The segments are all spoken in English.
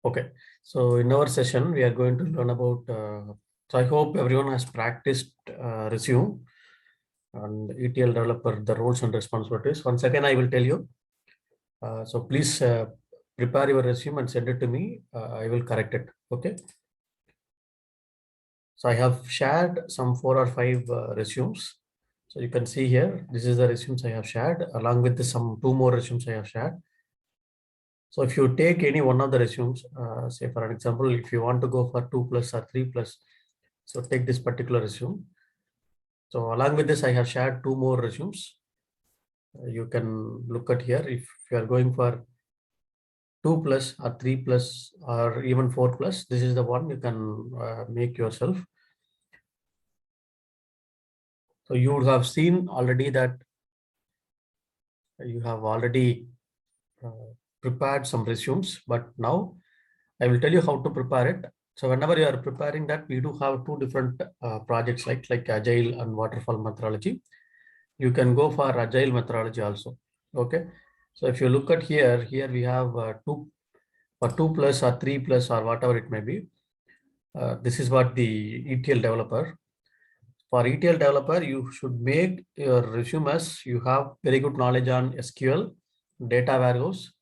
Okay, so in our session, we are going to learn about, so I hope everyone has practiced resume and ETL developer, the roles and responsibilities. Once again, I will tell you. So please prepare your resume and send it to me. I will correct it. Okay. So I have shared some 4 or 5 resumes. So you can see here, this is the resumes I have shared along with some 2 more resumes I have shared. So if you take any one of the resumes, say for an example, if you want to go for 2+ or 3+, so take this particular resume. So along with this, I have shared 2 more resumes. You can look at here. If you are going for 2+ or 3+ or even 4+, this is the one you can make yourself. So you would have seen already that you have already prepared some resumes, but now I will tell you how to prepare it. So whenever you are preparing that, we do have 2 different projects like Agile and Waterfall methodology. You can go for Agile methodology also. Okay. So if you look at here we have 2 or 2+ or 3+ or whatever it may be. This is what the ETL developer. For ETL developer, you should make your resume as you have very good knowledge on SQL, data warehouse,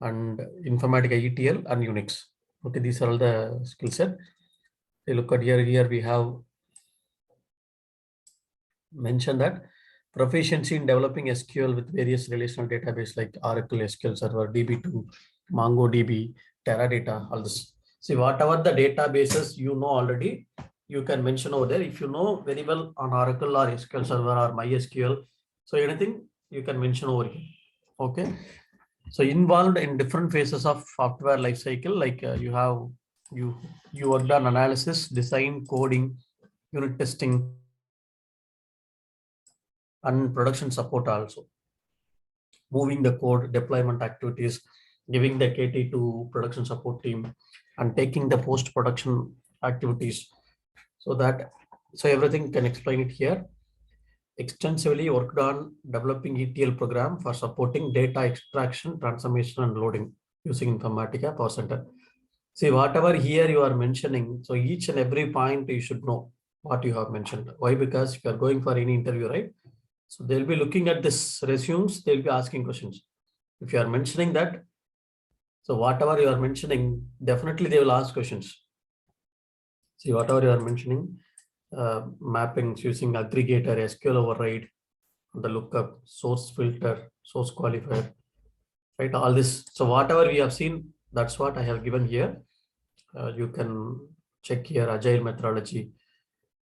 and Informatica ETL and Unix. Okay, these are all the skill set. You look at here we have mentioned that proficiency in developing SQL with various relational database like Oracle SQL Server, DB2, MongoDB, Teradata, all this. See, whatever the databases you know already, you can mention over there. If you know very well on Oracle or SQL Server or MySQL, so anything you can mention over here. Okay. So involved in different phases of software lifecycle, like you worked on analysis, design, coding, unit testing, and production support also. Moving the code, deployment activities, giving the KT to production support team, and taking the post-production activities. So everything can explain it here. Extensively worked on developing ETL program for supporting data extraction, transformation, and loading using Informatica Power Center. See, whatever here you are mentioning, so each and every point you should know what you have mentioned. Why? Because if you are going for any interview, right? So they'll be looking at this resumes, they'll be asking questions. If you are mentioning that, so whatever you are mentioning, definitely they will ask questions. See, whatever you are mentioning, mappings using aggregator, SQL override, the lookup, source filter, source qualifier, right? All this. So whatever we have seen, that's what I have given here. You can check here Agile methodology.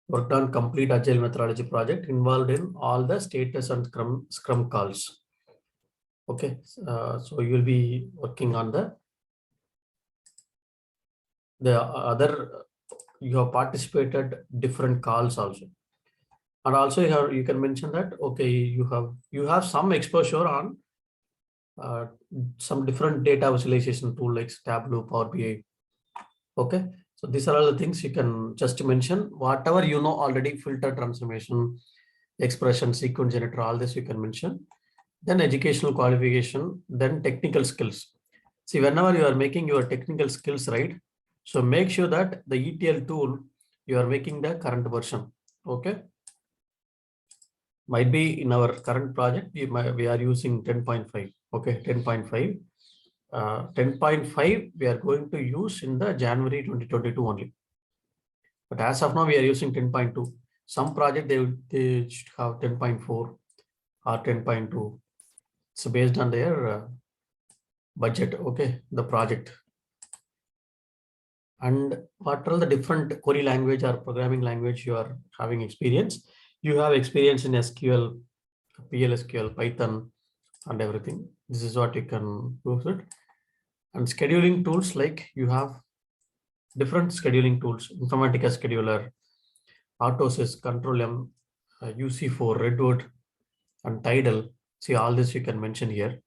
Worked on complete Agile methodology project involved in all the status and Scrum calls. Okay, so you will be working on the other. You have participated different calls also, and also you can mention that okay, you have some exposure on some different data visualization tool like Tableau, Power BI. Okay, so these are all the things you can just mention. Whatever you know already, filter, transformation, expression, sequence generator, all this you can mention. Then educational qualification, then technical skills. See, whenever you are making your technical skills, right? So make sure that the ETL tool, you are making the current version. Okay. Might be in our current project, we are using 10.5. Okay, 10.5. 10.5 we are going to use in the January 2022 only. But as of now, we are using 10.2. Some project they should have 10.4 or 10.2. So based on their budget, okay, the project. And what are the different query language or programming language you are having experience? You have experience in SQL, PLSQL, Python, and everything. This is what you can use it. And scheduling tools, like you have different scheduling tools, Informatica Scheduler, Autosys, Control M, UC4, Redwood, and Tidal. See, all this you can mention here.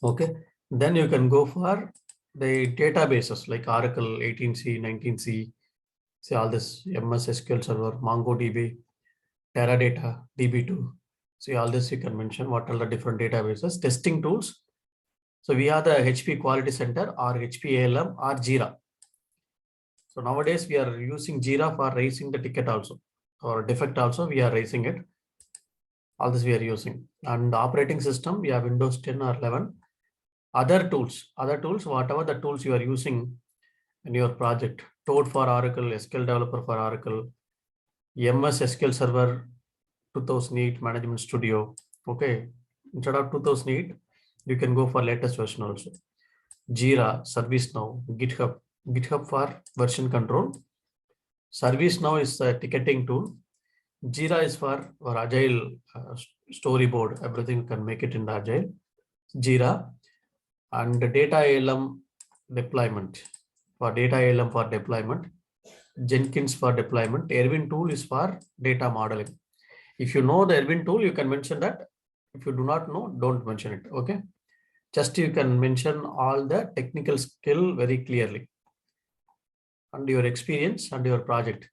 Okay, then you can go for the databases like Oracle 18C, 19C, see all this MS SQL Server, MongoDB, Teradata, DB2. See all this you can mention what are the different databases, testing tools. So we have the HP Quality Center or HP ALM or Jira. So nowadays we are using Jira for raising the ticket also, or defect also we are raising it. All this we are using. And the operating system, we have Windows 10 or 11. Other tools, whatever the tools you are using in your project, Toad for Oracle, SQL Developer for Oracle, MS SQL Server 2008 Management Studio. Okay, instead of 2008, you can go for latest version also. Jira, ServiceNow, GitHub for version control. ServiceNow is a ticketing tool. Jira is for agile storyboard. Everything you can make it in the agile. Jira and data ALM deployment for data ALM for deployment. Jenkins for deployment. Erwin tool is for data modeling. If you know the Erwin tool, you can mention that. If you do not know, don't mention it. Okay. Just you can mention all the technical skill very clearly and your experience and your project.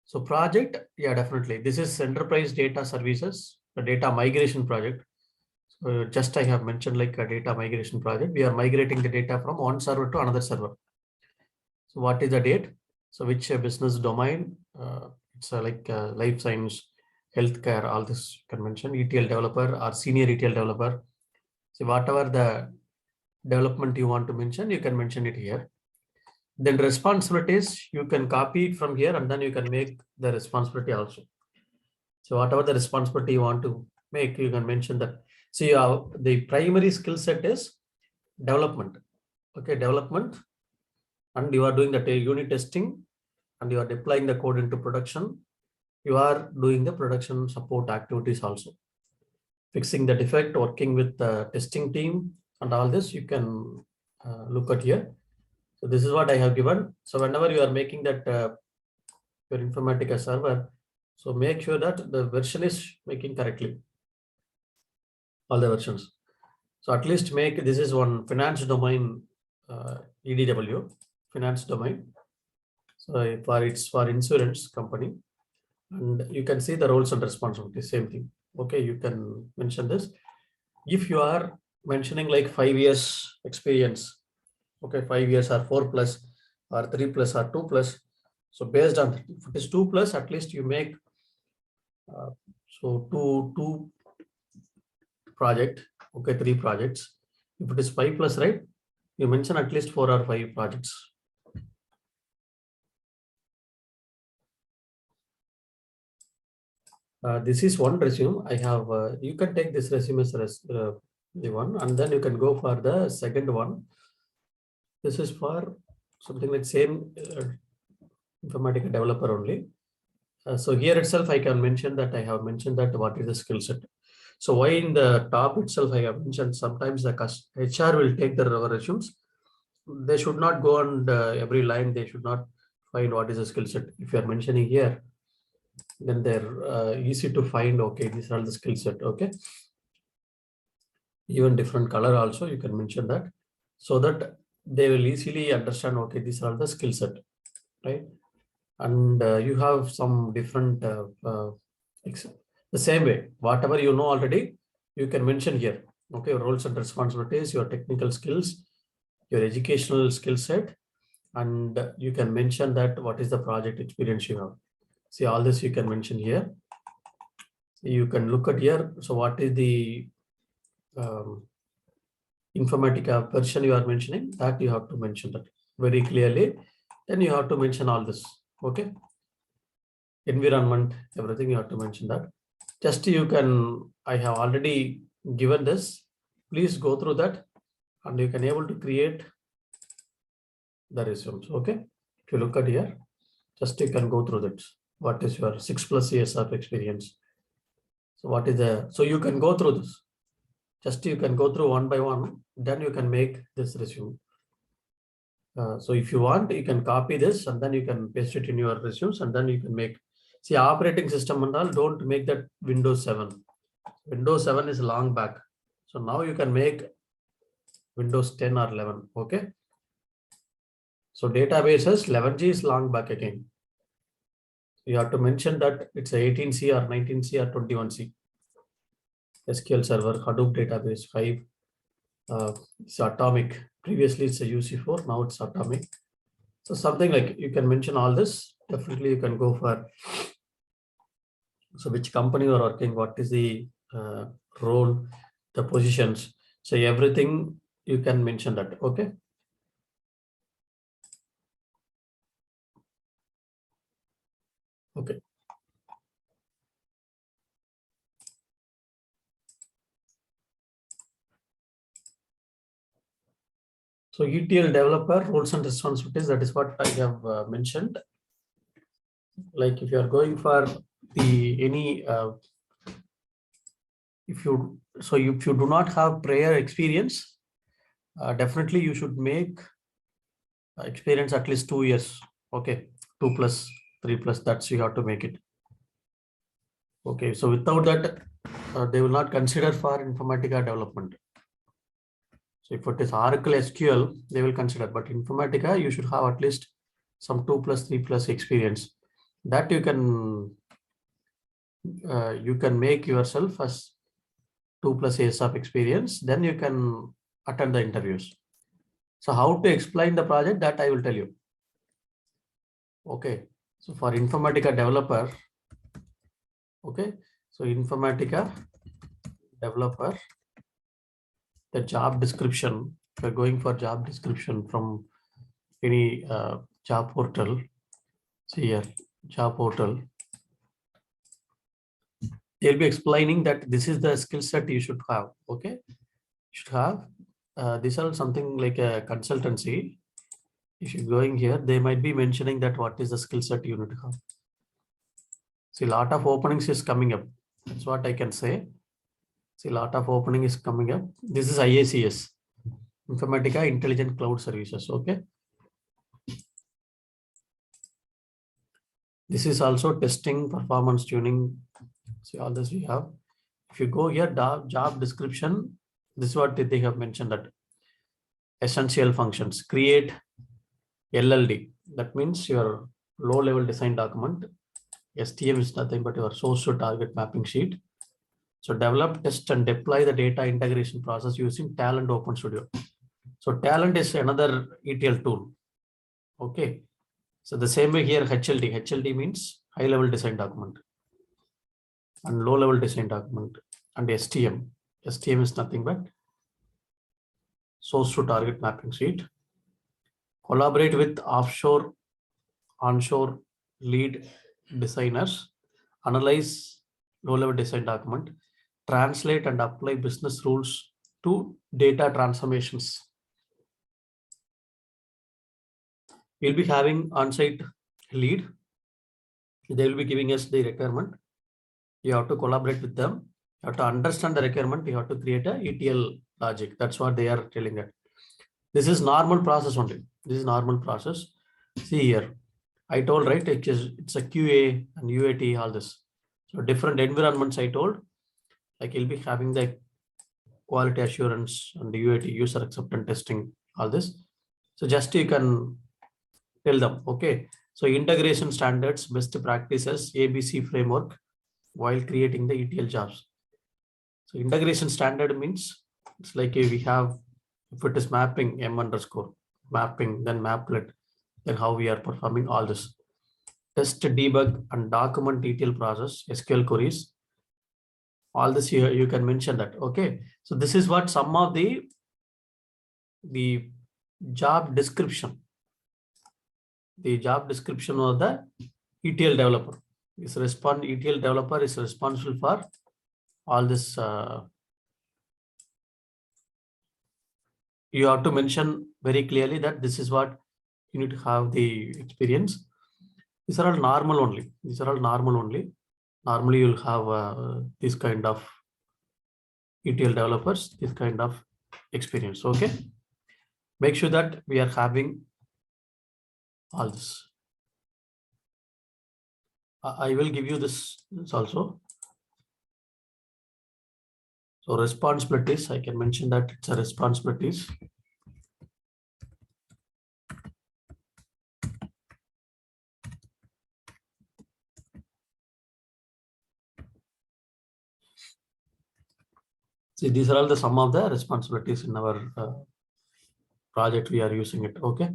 So project, yeah, definitely. This is enterprise data services, the data migration project. So just I have mentioned like a data migration project. We are migrating the data from one server to another server. So what is the date? So which business domain? It's like life science, healthcare, all this you can mention. ETL developer or senior ETL developer. So whatever the development you want to mention, you can mention it here. Then responsibilities, you can copy it from here and then you can make the responsibility also. So whatever the responsibility you want to make, you can mention that. See, the primary skill set is development. Okay, development, and you are doing the unit testing and you are deploying the code into production. You are doing the production support activities also. Fixing the defect, working with the testing team and all this, you can look at here. So this is what I have given. So whenever you are making that your Informatica server, so make sure that the version is making correctly, all the versions. So at least make, this is one finance domain, EDW, finance domain. So it's for insurance company. And you can see the roles and responsibilities, same thing. Okay, you can mention this. If you are mentioning like 5 years experience, okay, 5 years or 4+ or 3+ or 2+. So based on, if it is 2+, at least you make so two project, okay, 3 projects. If it is 5+, right, you mention at least 4 or 5 projects. This is one resume I have. You can take this resume as the one, and then you can go for the second one. This is for something like same Informatica developer only. So here itself, I can mention that I have mentioned that what is the skill set. So why in the top itself, I have mentioned sometimes the HR will take the resumes. They should not go on every line. They should not find what is the skill set. If you are mentioning here, then they're easy to find. Okay, these are the skill set. Okay. Even different color also, you can mention that so that they will easily understand, okay, these are the skill set, right? And you have some different, the same way, whatever you know already, you can mention here. Okay, your roles and responsibilities, your technical skills, your educational skill set, and you can mention that what is the project experience you have. See, all this you can mention here. You can look at here. So what is the Informatica version you are mentioning, that you have to mention that very clearly. Then you have to mention all this. Okay. Environment, everything you have to mention that. Just you can, I have already given this. Please go through that and you can able to create the resumes. Okay. If you look at here, just you can go through that. What is your 6+ years of experience? So what is the, so you can go through this. Just you can go through one by one, then you can make this resume. So if you want, you can copy this and then you can paste it in your resumes and then you can make, see, operating system and all, don't make that Windows 7. Windows 7 is long back. So now you can make Windows 10 or 11. Okay. So databases 11G is long back again. You have to mention that it's 18C or 19C or 21C. SQL Server, Hadoop database 5. It's atomic. Previously it's a UC4, now it's atomic. So something like you can mention all this. Definitely you can go for, so which company you are working, what is the role, the positions. So everything you can mention that. Okay. Okay. So ETL developer roles and responsibilities, that is what I have mentioned. Like if you are going for the any if you if you do not have prior experience, definitely you should make experience at least 2 years. Okay, 2 plus 3 plus, that's you have to make it. Okay, so without that, they will not consider for Informatica development. So if it is Oracle SQL, they will consider, but Informatica, you should have at least some 2 plus 3 plus experience. That you can make yourself as 2 plus years of experience, then you can attend the interviews. So how to explain the project, that I will tell you. Okay, so for Informatica developer, okay, so Informatica developer, the job description, if you're going for job description from any job portal, see here, job portal, they'll be explaining that this is the skill set you should have. Okay, you should have these are something like a consultancy. If you're going here, they might be mentioning that what is the skill set you need to have. See, a lot of openings is coming up. That's what I can say. See, a lot of opening is coming up. This is IACS, Informatica Intelligent Cloud Services. Okay. This is also testing, performance tuning. See, all this we have. If you go here, job description, this is what they have mentioned, that essential functions, create LLD. That means your low level design document. STM is nothing but your source to target mapping sheet. So develop, test, and deploy the data integration process using Talent Open Studio. So Talent is another ETL tool. Okay. So the same way here, HLD. HLD means high level design document and low level design document, and STM. STM is nothing but source to target mapping sheet. Collaborate with offshore, onshore lead designers, analyze low level design document, translate and apply business rules to data transformations. We'll be having on-site lead. They will be giving us the requirement. You have to collaborate with them. You have to understand the requirement. You have to create a ETL logic. That's what they are telling that. This is normal process only. This is normal process. See here, I told, right, it's a QA and UAT, all this. So different environments I told, like you'll be having the quality assurance and the UAT, user acceptance testing, all this. So just you can tell them, okay. So integration standards, best practices, ABC framework while creating the ETL jobs. So integration standard means it's like we have, if it is mapping M underscore mapping, then maplet, then how we are performing all this. Test, debug, and document ETL process, SQL queries. All this here you can mention that. Okay. So this is what some of the job description. The job description of the ETL developer. ETL developer is responsible for all this. You have to mention very clearly that this is what you need to have the experience. These are all normal only. These are all normal only. Normally you'll have this kind of ETL developers, this kind of experience. Okay. Make sure that we are having all this. I will give you this also. So responsibilities, I can mention that it's a responsibilities. See, these are all the some of the responsibilities in our project we are using it. Okay.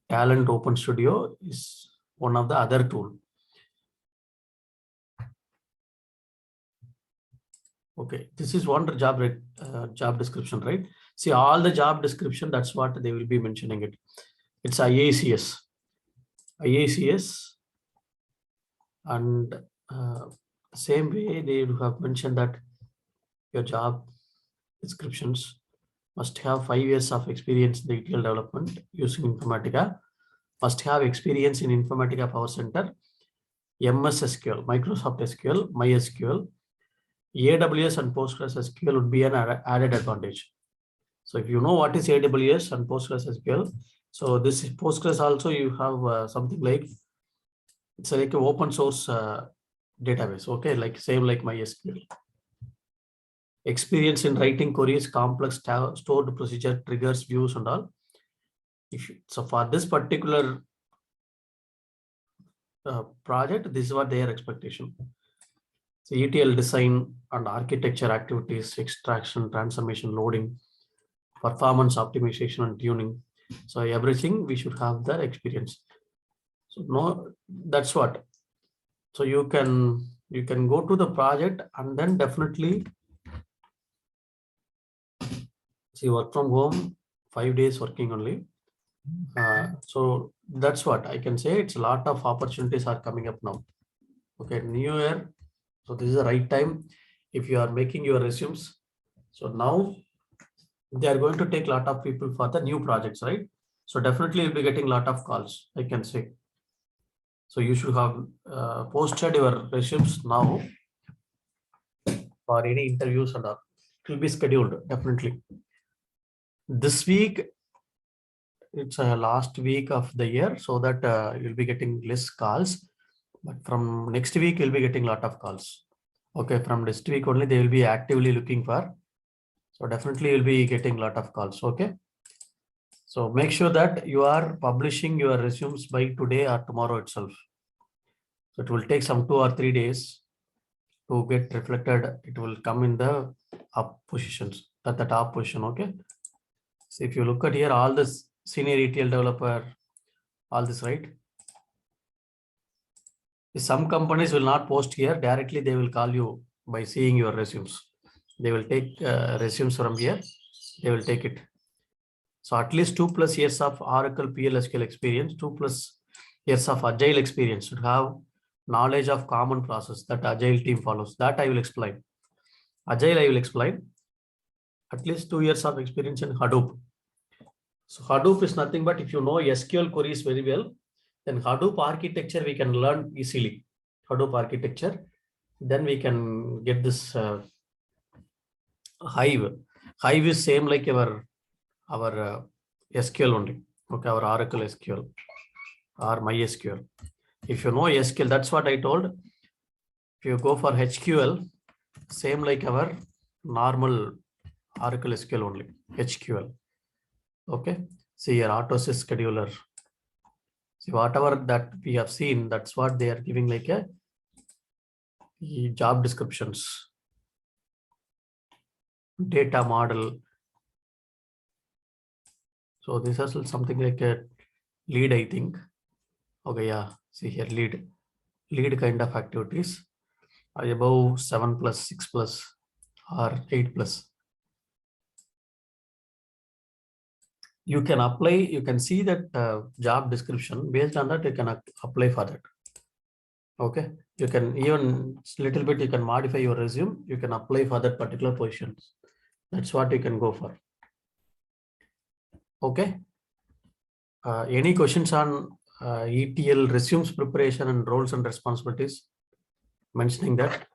Talent Open Studio is one of the other tool. Okay, this is one job description, right? See, all the job description, that's what they will be mentioning it. It's IACS, and same way they have mentioned that your job descriptions must have 5 years of experience in ETL development using Informatica, must have experience in Informatica Power Center, MS SQL, Microsoft SQL, MySQL, AWS and PostgreSQL would be an added advantage. So if you know what is AWS and PostgreSQL, so this is Postgres also you have something like, it's like an open source database, okay, like same like MySQL. Experience in writing queries, complex stored procedure, triggers, views and all. So for this particular project, this is what their expectation. So ETL design and architecture activities, extraction, transformation, loading, performance optimization and tuning. So everything we should have the experience. So no, that's what. So you can go to the project and then definitely see work from home, 5 days working only. So that's what I can say. It's a lot of opportunities are coming up now. Okay, new year. So this is the right time if you are making your resumes. So now they are going to take a lot of people for the new projects, right? So definitely you'll be getting a lot of calls, I can say. So you should have posted your resumes now for any interviews and all. It will be scheduled definitely. This week, it's a last week of the year, so that you'll be getting less calls. But from next week, you'll be getting a lot of calls. Okay, from next week only, they will be actively looking for. So definitely you'll be getting a lot of calls. Okay. So make sure that you are publishing your resumes by today or tomorrow itself. So it will take some 2 or 3 days to get reflected. It will come in the up positions, at the top position. Okay. So if you look at here, all this senior ETL developer, all this, right? Some companies will not post here directly. They will call you by seeing your resumes. They will take resumes from here. They will take it. So at least 2+ years of Oracle PLSQL experience, 2+ years of Agile experience, should have knowledge of common process that Agile team follows. That I will explain. Agile I will explain. At least 2 years of experience in Hadoop. So Hadoop is nothing but if you know SQL queries very well, then Hadoop architecture we can learn easily. Hadoop architecture, then we can get this Hive. Hive is same like our SQL only. Okay, our Oracle SQL or MySQL. If you know SQL, that's what I told. If you go for HQL, same like our normal Oracle SQL only, HQL. Okay, see your autosys scheduler. See, whatever that we have seen, that's what they are giving like a job descriptions. Data model. So this is something like a lead, I think. Okay, yeah, see here, lead kind of activities are above 7+, 6+, or 8+. You can apply, you can see that job description. Based on that, you can apply for that. Okay, you can even little bit, you can modify your resume. You can apply for that particular position. That's what you can go for. Okay. Any questions on ETL resumes preparation and roles and responsibilities? Mentioning that.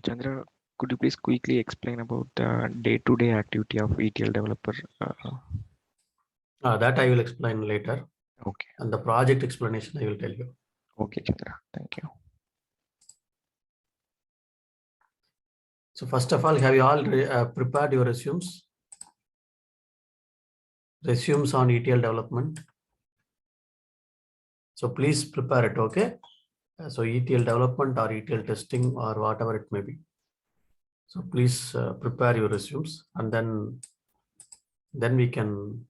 Chandra, could you please quickly explain about the day-to-day activity of ETL developer? That I will explain later. Okay. And the project explanation I will tell you. Okay, Chandra. Thank you. So first of all, have you all prepared your resumes? Resumes on ETL development. So please prepare it, okay? So ETL development or ETL testing or whatever it may be. So please prepare your resumes, and then we can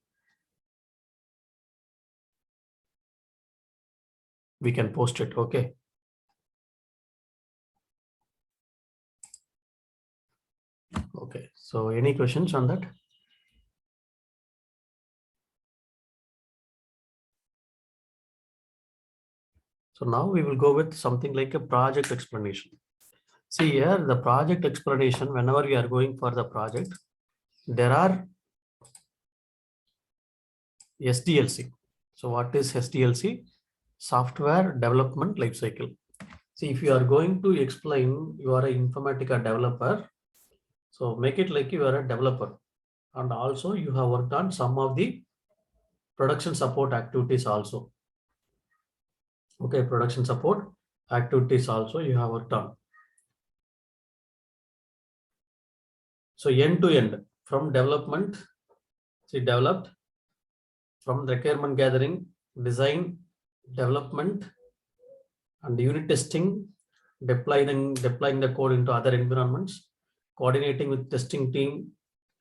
post it, okay? Okay, so any questions on that? So now we will go with something like a project explanation. See here, the project explanation, whenever we are going for the project, there are SDLC. So what is SDLC? Software Development Lifecycle. See, if you are going to explain you are an Informatica developer, so make it like you are a developer, and also you have worked on some of the production support activities also. Okay, production support activities also you have worked on. So end to end, from development, see developed, from requirement gathering, design, development, and unit testing, deploying the code into other environments, coordinating with testing team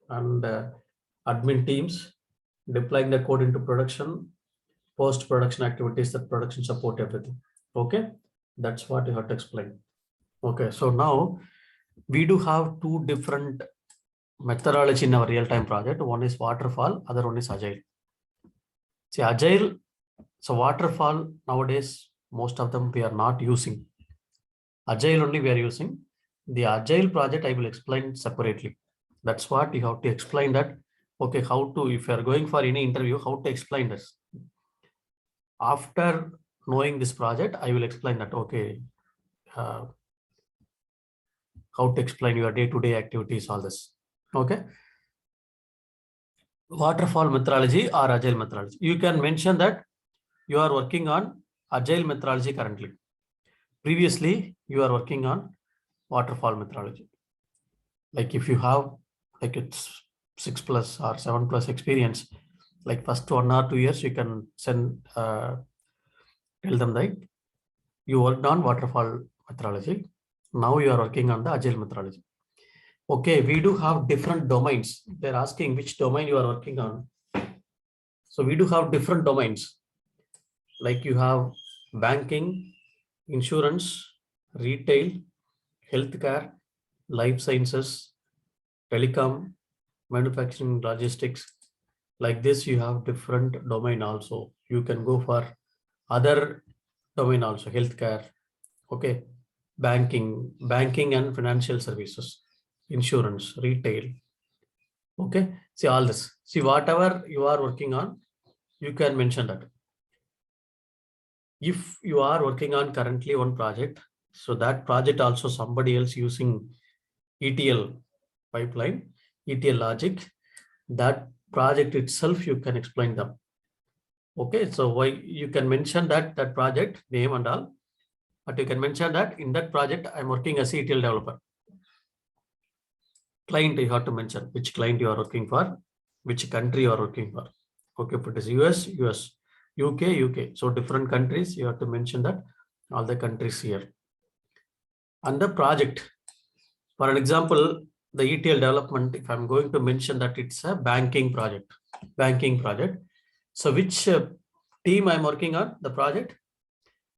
and admin teams, deploying the code into production, post-production activities, that production support, everything. Okay, that's what you have to explain. Okay, so now we do have two different methodology in our real-time project. One is waterfall, other one is agile. See, agile, so waterfall nowadays, most of them we are not using. Agile only we are using. The agile project I will explain separately. That's what you have to explain that. Okay, how to, if you are going for any interview, how to explain this. After knowing this project, I will explain that, okay, how to explain your day-to-day activities, all this. Okay. Waterfall methodology or agile methodology. You can mention that you are working on agile methodology currently. Previously, you are working on waterfall methodology. Like if you have like it's 6+ or 7+ experience, like first 1 or 2 years, you can send tell them that you worked on waterfall methodology. Now you are working on the agile methodology. Okay, we do have different domains. They're asking which domain you are working on. So we do have different domains. Like you have banking, insurance, retail, healthcare, life sciences, telecom, manufacturing, logistics. Like this, you have different domain also. You can go for other domain also, healthcare, okay, banking and financial services, insurance, retail. Okay, see all this. See whatever you are working on, you can mention that. If you are working on currently one project, so that project also somebody else using ETL pipeline, ETL logic, that project itself you can explain them. Okay, so why you can mention that project name and all, but you can mention that in that project I'm working as ETL developer. Client you have to mention which client you are working for, which country you are working for. Okay, if it is US, UK. So different countries you have to mention that all the countries here. And the project, for an example, the ETL development, if I'm going to mention that it's a banking project. So which team I'm working on the project?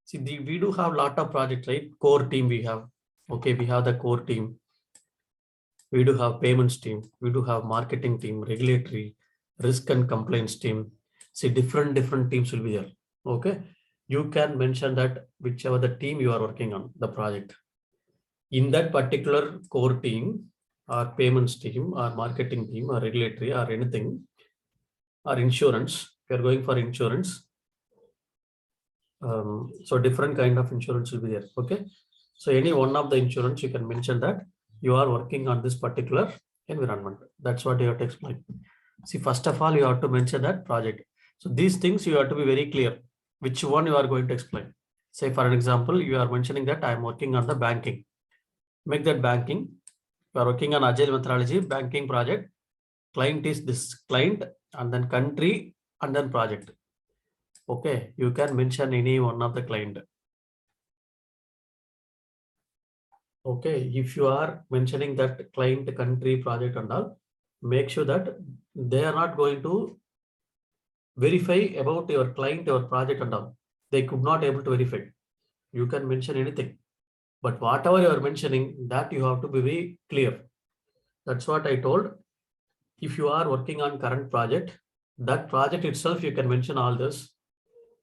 See, we do have a lot of projects, right? Core team we have. Okay, we have the core team. We do have payments team. We do have marketing team, regulatory, risk and compliance team. See, different teams will be there. Okay, you can mention that whichever the team you are working on the project. In that particular core team or payments team or marketing team or regulatory or anything or insurance, if you're going for insurance, so different kind of insurance will be there. Okay, so any one of the insurance you can mention that you are working on this particular environment. That's what you have to explain. See, first of all, you have to mention that project. So these things you have to be very clear which one you are going to explain. Say for an example, you are mentioning that I am working on the banking. Make that banking. You are working on agile methodology, banking project. Client is this client, and then country, and then project. Okay, you can mention any one of the client. Okay, if you are mentioning that client, country, project and all, make sure that they are not going to verify about your client or project and all. They could not able to verify. You can mention anything, but whatever you are mentioning, that you have to be very clear. That's what I told. If you are working on current project, that project itself you can mention all this,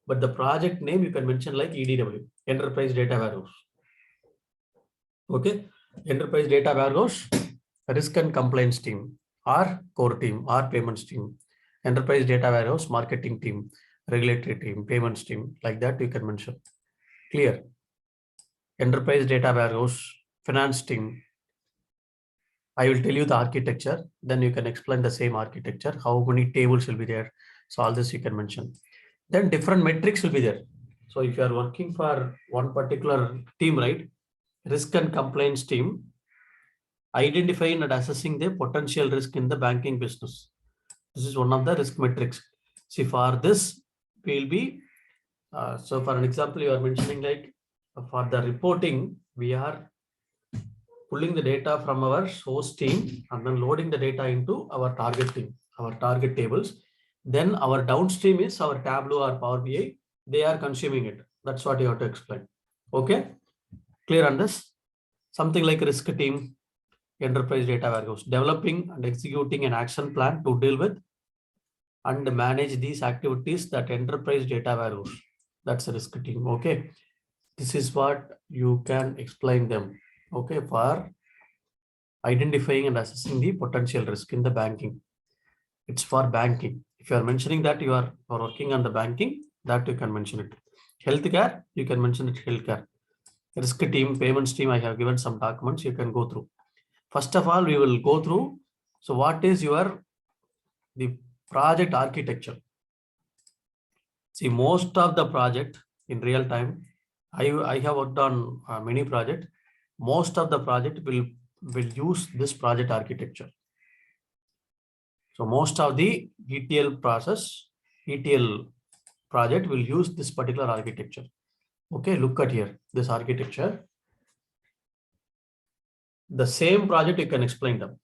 but the project name you can mention like EDW, Enterprise Data Warehouse. Okay, Enterprise Data Warehouse, Risk and Compliance Team, or Core Team, or Payments Team, Enterprise Data Warehouse, Marketing Team, Regulatory Team, Payments Team, like that you can mention. Clear. Enterprise Data Warehouse, Finance Team. I will tell you the architecture, then you can explain the same architecture, how many tables will be there. So all this you can mention. Then different metrics will be there. So if you are working for one particular team, right? Risk and compliance team, identifying and assessing the potential risk in the banking business. This is one of the risk metrics. See, for this will be, so for an example, you are mentioning like for the reporting, we are pulling the data from our source team and then loading the data into our target team, our target tables. Then our downstream is our Tableau or Power BI. They are consuming it. That's what you have to explain. Okay, clear on this? Something like risk team, enterprise data warehouse, developing and executing an action plan to deal with and manage these activities that enterprise data warehouse. That's a risk team. Okay, this is what you can explain them. Okay, for identifying and assessing the potential risk in the banking. It's for banking. If you are mentioning that you are working on the banking, that you can mention it. Healthcare, you can mention it healthcare. Risk team, payments team, I have given some documents you can go through. First of all, we will go through. So what is the project architecture? See, most of the project in real time, I have worked on many projects. Most of the project will use this project architecture. So most of the ETL process, ETL project will use this particular architecture. Okay, look at here, this architecture. The same project you can explain them.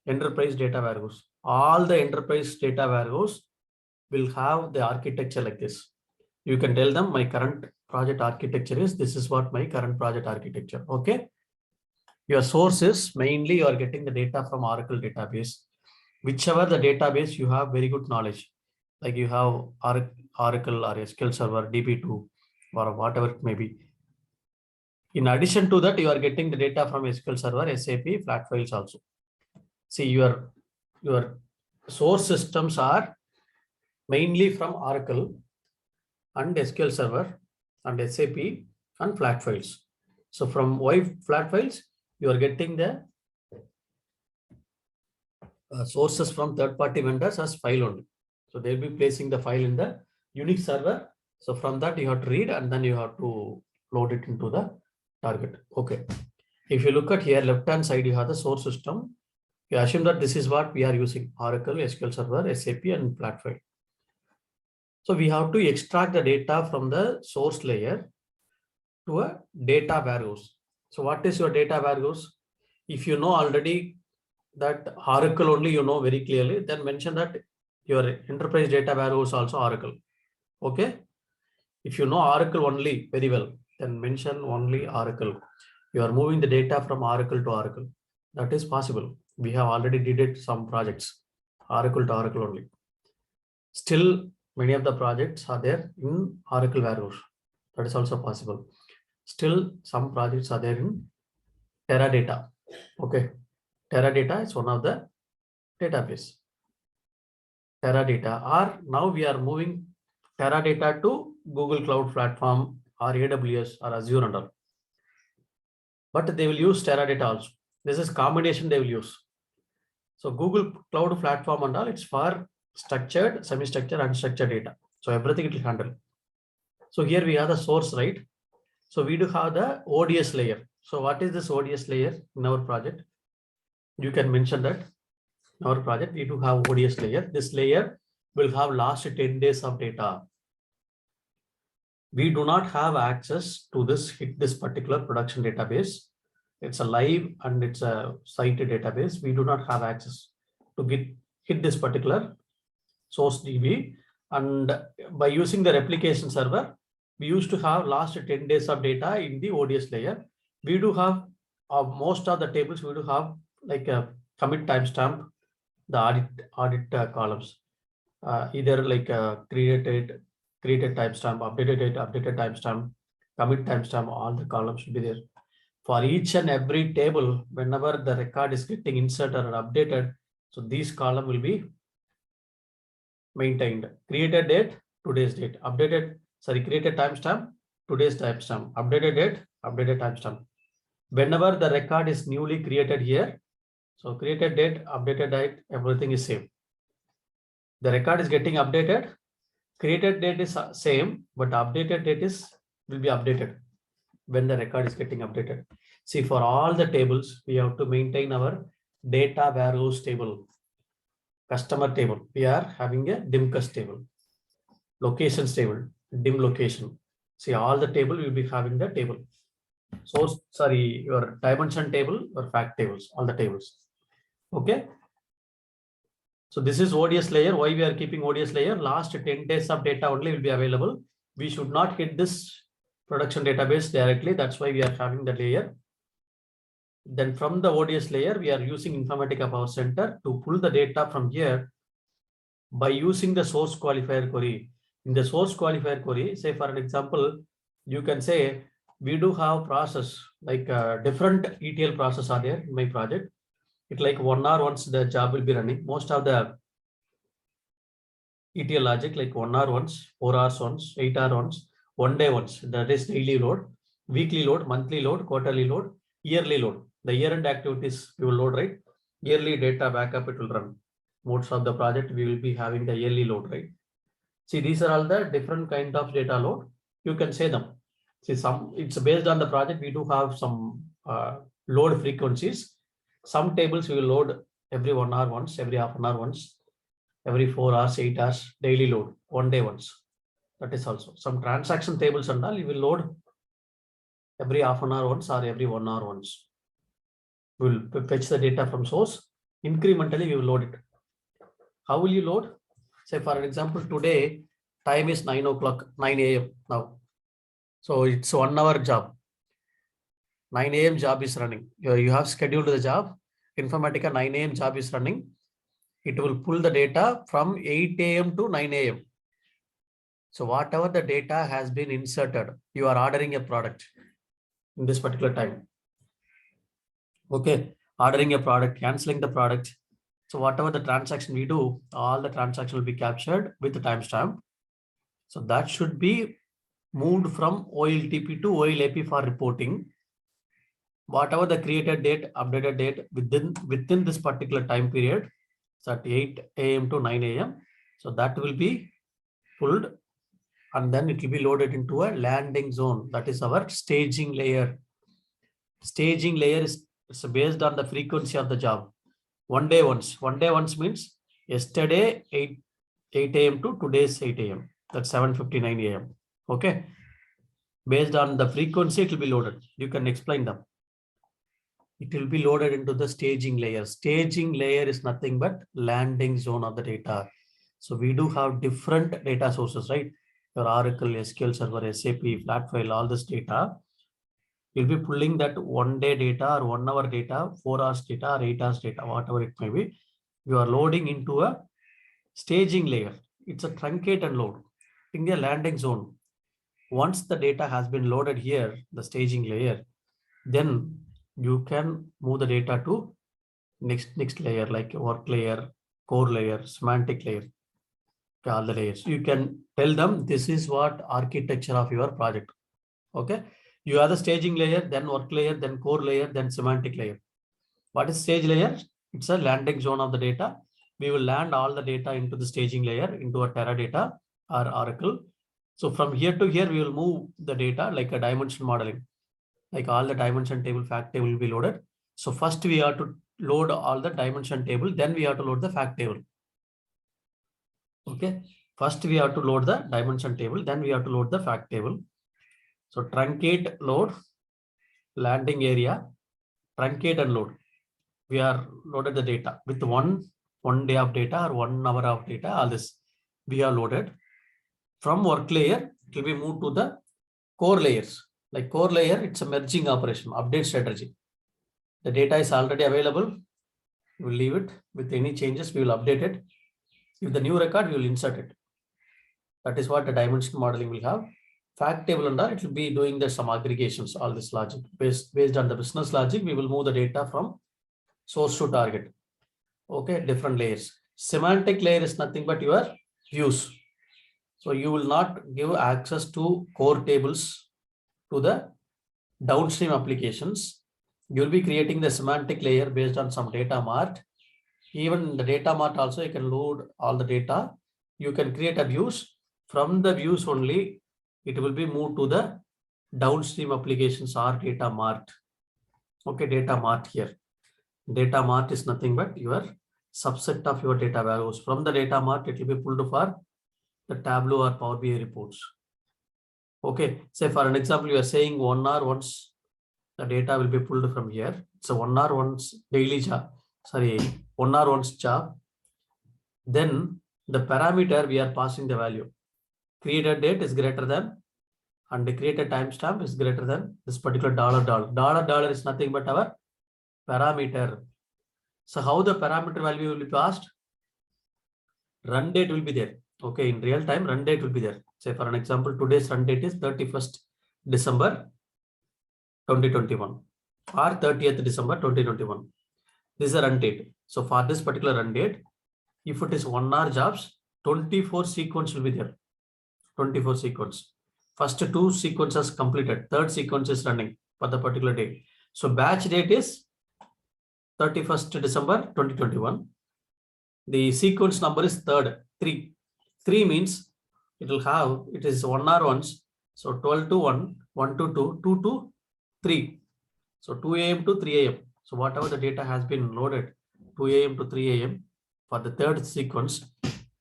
Enterprise data warehouse. All the enterprise data warehouse will have the architecture like this. You can tell them my current project architecture is, this is what my current project architecture. Okay. Your source is mainly you are getting the data from Oracle database. Whichever the database you have very good knowledge, like you have Oracle or SQL Server, DB2 or whatever it may be. In addition to that, you are getting the data from SQL Server, SAP, flat files also. See, your source systems are mainly from Oracle and SQL Server and SAP and flat files. So from why flat files, you are getting the sources from third-party vendors as file only. So they'll be placing the file in the Unix server. So from that you have to read and then you have to load it into the target. Okay. If you look at here, left-hand side, you have the source system. You assume that this is what we are using: Oracle, SQL Server, SAP, and flat file. So we have to extract the data from the source layer to a data warehouse. So what is your data warehouse? If you know already that Oracle only, you know very clearly, then mention that your enterprise data warehouse also Oracle. Okay. If you know Oracle only very well, then mention only Oracle. You are moving the data from Oracle to Oracle. That is possible. We have already did it some projects, Oracle to Oracle only. Still, many of the projects are there in Oracle warehouse. That is also possible. Still, some projects are there in Teradata. Okay. Teradata is one of the database. Teradata, or now we are moving Teradata to Google Cloud Platform or AWS or Azure and all. But they will use Teradata also. This is combination they will use. So Google Cloud Platform and all, it's for structured, semi-structured, unstructured data. So everything it will handle. So here we have the source, right? So we do have the ODS layer. So what is this ODS layer in our project? You can mention that in our project, we do have ODS layer. This layer will have last 10 days of data. We do not have access to this particular production database. It's a live and it's a cited database. We do not have access to hit this particular source DB. And by using the replication server, we used to have last 10 days of data in the ODS layer. We do have most of the tables, we do have like a commit timestamp, the audit columns, either like created timestamp, updated timestamp, commit timestamp, all the columns should be there. For each and every table, whenever the record is getting inserted or updated, so these column will be maintained. Created date, today's date, created timestamp, today's timestamp, updated date, updated timestamp. Whenever the record is newly created here, so created date, updated date, everything is same. The record is getting updated, created date is same, but updated date will be updated when the record is getting updated. See, for all the tables, we have to maintain our data warehouse table, customer table. We are having a DIMCUS table, locations table, dim location. See, all the table will be having the table. Source, your dimension table or fact tables, all the tables. Okay. So this is ODS layer. Why we are keeping ODS layer? Last 10 days of data only will be available. We should not hit this production database directly. That's why we are having the layer. Then from the ODS layer, we are using Informatica Power Center to pull the data from here by using the source qualifier query. In the source qualifier query, say for an example, you can say we do have process like different ETL process are there in my project. It like 1 hour once the job will be running. Most of the ETL logic like 1 hour once, 4 hours once, 8 hour once, 1 day once. That is daily load, weekly load, monthly load, quarterly load, yearly load. The year-end activities we will load, right? Yearly data backup it will run. Most of the project we will be having the yearly load, right? See, these are all the different kind of data load. You can say them. See, it's based on the project. We do have some load frequencies. Some tables we will load every 1 hour once, every half an hour once, every 4 hours, 8 hours, daily load, 1 day once. That is also some transaction tables and all. You will load every half an hour once or every 1 hour once. We will fetch the data from source. Incrementally, we will load it. How will you load? Say for example, today time is 9 o'clock, 9 a.m. now. So it's 1 hour job. 9 a.m. job is running. You have scheduled the job. Informatica 9 a.m. job is running. It will pull the data from 8 a.m. to 9 a.m. So whatever the data has been inserted, you are ordering a product in this particular time. Okay, ordering a product, canceling the product. So whatever the transaction we do, all the transaction will be captured with the timestamp. So that should be moved from OLTP to OLAP for reporting. Whatever the created date, updated date within this particular time period, so at 8 a.m. to 9 a.m. So that will be pulled and then it will be loaded into a landing zone. That is our staging layer. Staging layer is based on the frequency of the job. 1 day once. 1 day once means yesterday 8 a.m. to today's 8 a.m. That's 7:59 a.m. Okay. Based on the frequency, it will be loaded. You can explain them. It will be loaded into the staging layer. Staging layer is nothing but landing zone of the data. So we do have different data sources, right? Your Oracle, SQL Server, SAP, Flatfile, all this data. You'll be pulling that 1 day data or 1 hour data, 4 hours data or 8 hours data, whatever it may be. You are loading into a staging layer. It's a truncate and load in the landing zone. Once the data has been loaded here, the staging layer, then you can move the data to next layer, like work layer, core layer, semantic layer, all the layers. You can tell them this is what architecture of your project. Okay. You have the staging layer, then work layer, then core layer, then semantic layer. What is stage layer? It's a landing zone of the data. We will land all the data into the staging layer, into a Teradata or Oracle. So from here to here, we will move the data like a dimension modeling. Like all the dimension table, fact table will be loaded. So first we have to load all the dimension table, then we have to load the fact table. Okay. First, we have to load the dimension table. Then we have to load the fact table. So truncate, load, landing area, truncate and load. We are loaded the data with one day of data or 1 hour of data. All this we are loaded. From work layer, it will be moved to the core layers. Like core layer, it's a merging operation, update strategy. The data is already available. We will leave it. With any changes, we will update it. If the new record, we will insert it. That is what the dimension modeling will have. Fact table and all, it will be doing the some aggregations, all this logic. Based on the business logic, we will move the data from source to target. Okay, different layers. Semantic layer is nothing but your views. So you will not give access to core tables to the downstream applications. You will be creating the semantic layer based on some data mart. Even the data mart also, you can load all the data. You can create a views. From the views only, it will be moved to the downstream applications or data mart. Okay, data mart here. Data mart is nothing but your subset of your data values. From the data mart, it will be pulled for the Tableau or Power BI reports. Okay, say for an example, you are saying 1 hour once the data will be pulled from here. So 1 hour once daily job, 1 hour once job. Then the parameter we are passing the value. Created date is greater than, and the created timestamp is greater than this particular $. $$ is nothing but our parameter. So how the parameter value will be passed? Run date will be there. Okay, in real time, run date will be there. Say for an example, today's run date is 31st December 2021 or 30th December 2021. This is a run date. So for this particular run date, if it is 1 hour jobs, 24 sequence will be there. 24 sequence. First 2 sequences completed. Third sequence is running for the particular day. So batch date is 31st December 2021. The sequence number is 3. 3 means it will have, it is 1 hour once. So 12 to 1, 1 to 2, 2 to 3. So 2 a.m. to 3 a.m. So whatever the data has been loaded, 2 a.m. to 3 a.m. for the third sequence,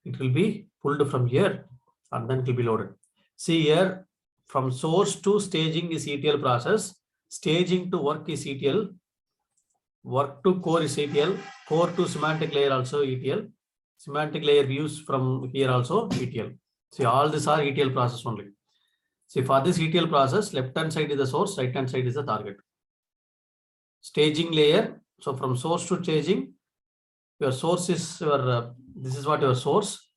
it will be pulled from here and then it will be loaded. See here, from source to staging is ETL process. Staging to work is ETL. Work to core is ETL. Core to semantic layer also ETL. Semantic layer views from here also ETL. See, all these are ETL process only. See, for this ETL process, left hand side is the source, right hand side is the target. Staging layer. So from source to staging, your source is your, this is what your source,